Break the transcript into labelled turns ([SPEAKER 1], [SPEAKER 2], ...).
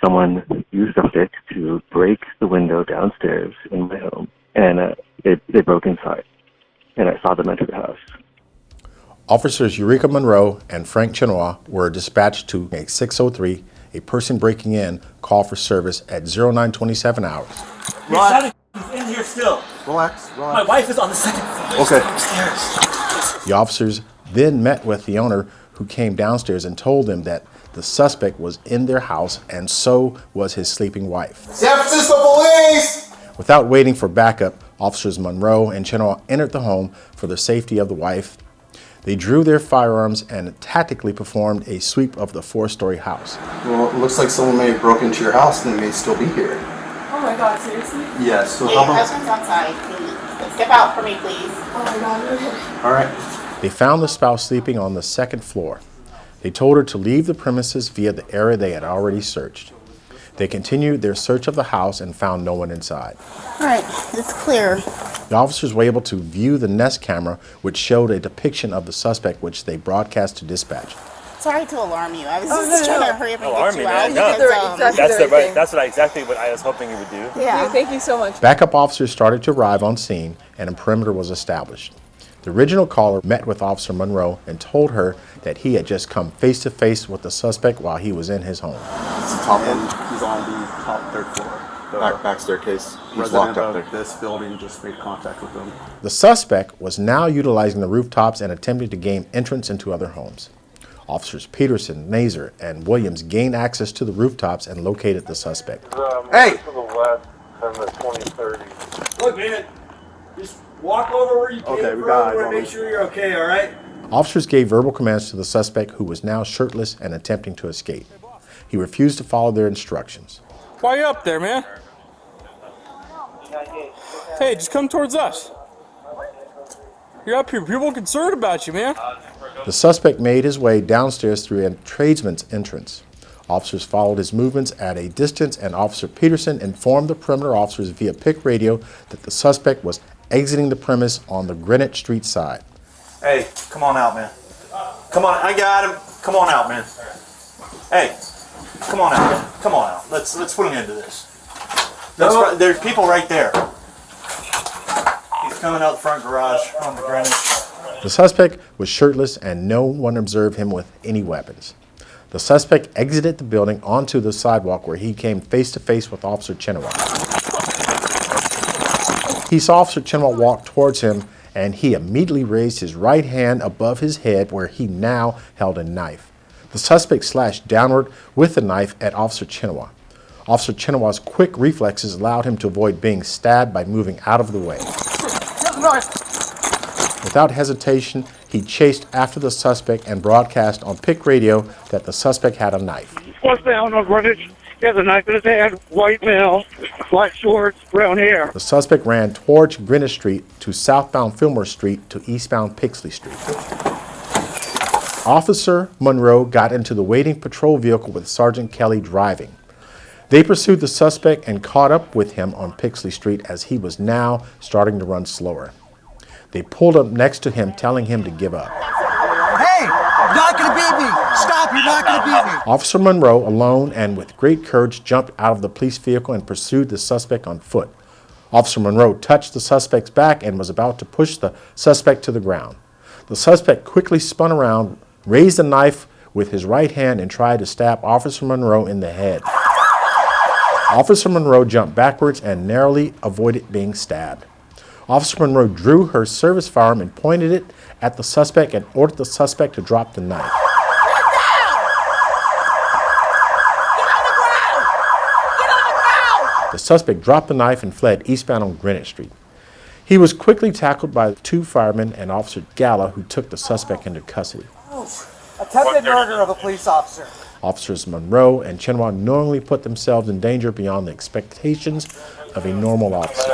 [SPEAKER 1] someone used a stick to break the window downstairs in my home, and they broke inside, and I saw them enter the house.
[SPEAKER 2] Officers Eureka Monroe and Frank Chinawah were dispatched to a 603, a person breaking in, call for service at 0927 hours.
[SPEAKER 3] Rod, he's in here still.
[SPEAKER 4] Relax.
[SPEAKER 3] My wife is on the second floor.
[SPEAKER 4] Okay.
[SPEAKER 3] Upstairs.
[SPEAKER 2] The officers then met with the owner, who came downstairs and told them that the suspect was in their house and so was his sleeping wife.
[SPEAKER 4] San Francisco Police!
[SPEAKER 2] Without waiting for backup, Officers Monroe and Chinawah entered the home for the safety of the wife. They drew their firearms and tactically performed a sweep of the 4-story house.
[SPEAKER 4] Well, it looks like someone may have broken into your house and they may still be here.
[SPEAKER 5] Oh my God, seriously?
[SPEAKER 4] Yes. So
[SPEAKER 6] Hey, husband's outside. Please. Step out for me, please.
[SPEAKER 5] Oh my God, okay.
[SPEAKER 4] All right.
[SPEAKER 2] They found the spouse sleeping on the 2nd floor. They told her to leave the premises via the area they had already searched. They continued their search of the house and found no one inside.
[SPEAKER 6] All right, it's clear.
[SPEAKER 2] The officers were able to view the Nest camera, which showed a depiction of the suspect, which they broadcast to dispatch.
[SPEAKER 6] Sorry to alarm you. I was just trying to hurry up and get you out.
[SPEAKER 3] No.
[SPEAKER 6] Because,
[SPEAKER 3] That's exactly what I was hoping you would do.
[SPEAKER 6] yeah.
[SPEAKER 5] Thank you so much.
[SPEAKER 2] Backup officers started to arrive on scene, and a perimeter was established. The original caller met with Officer Monroe and told her that he had just come face-to-face with the suspect while he was in his home.
[SPEAKER 4] It's the top one. He's on the top 3rd floor. Back staircase. He's locked up there. This building just made contact with him.
[SPEAKER 2] The suspect was now utilizing the rooftops and attempting to gain entrance into other homes. Officers Peterson, Nazer, and Williams gained access to the rooftops and located the suspect.
[SPEAKER 4] Hey!
[SPEAKER 7] To the west and the 2030.
[SPEAKER 3] Look, man, just walk over where you came
[SPEAKER 4] Okay, we
[SPEAKER 3] from.
[SPEAKER 4] got
[SPEAKER 3] I
[SPEAKER 4] it.
[SPEAKER 3] want to make sure you're okay, all right?
[SPEAKER 2] Officers gave verbal commands to the suspect, who was now shirtless and attempting to escape. He refused to follow their instructions.
[SPEAKER 8] Why you up there, man? Hey, just come towards us. You're up here. People are concerned about you, man.
[SPEAKER 2] The suspect made his way downstairs through a tradesman's entrance. Officers followed his movements at a distance, and Officer Peterson informed the perimeter officers via PIC radio that the suspect was exiting the premise on the Greenwich Street side.
[SPEAKER 3] Hey, come on out, man. Come on, I got him. Come on out, man. Hey, come on out, man. Come on out. Let's put an end to this. There's people right there. He's coming out the front garage on the Greenwich.
[SPEAKER 2] The suspect was shirtless, and no one observed him with any weapons. The suspect exited the building onto the sidewalk, where he came face-to-face with Officer Chinawah. He saw Officer Chinawah walk towards him, and he immediately raised his right hand above his head, where he now held a knife. The suspect slashed downward with the knife at Officer Chinawah. Officer Chinawah's quick reflexes allowed him to avoid being stabbed by moving out of the way. Without hesitation, he chased after the suspect and broadcast on PIC radio that the suspect had a knife.
[SPEAKER 7] Was down on Greenwich. He has a knife in his hand, white male, black shorts, brown hair.
[SPEAKER 2] The suspect ran towards Greenwich Street to southbound Fillmore Street to eastbound Pixley Street. Officer Monroe got into the waiting patrol vehicle with Sergeant Kelly driving. They pursued the suspect and caught up with him on Pixley Street as he was now starting to run slower. They pulled up next to him, telling him to give up.
[SPEAKER 9] Hey, you're not gonna beat me! Stop, you're not gonna beat me!
[SPEAKER 2] Officer Monroe, alone and with great courage, jumped out of the police vehicle and pursued the suspect on foot. Officer Monroe touched the suspect's back and was about to push the suspect to the ground. The suspect quickly spun around, raised the knife with his right hand, and tried to stab Officer Monroe in the head. Officer Monroe jumped backwards and narrowly avoided being stabbed. Officer Monroe drew her service firearm and pointed it at the suspect and ordered the suspect to drop the knife. The suspect dropped the knife and fled eastbound on Greenwich Street. He was quickly tackled by 2 firemen and Officer Galla, who took the suspect into custody.
[SPEAKER 9] Attempted murder of a police officer.
[SPEAKER 2] Officers Monroe and Chinawah knowingly put themselves in danger beyond the expectations of a normal officer.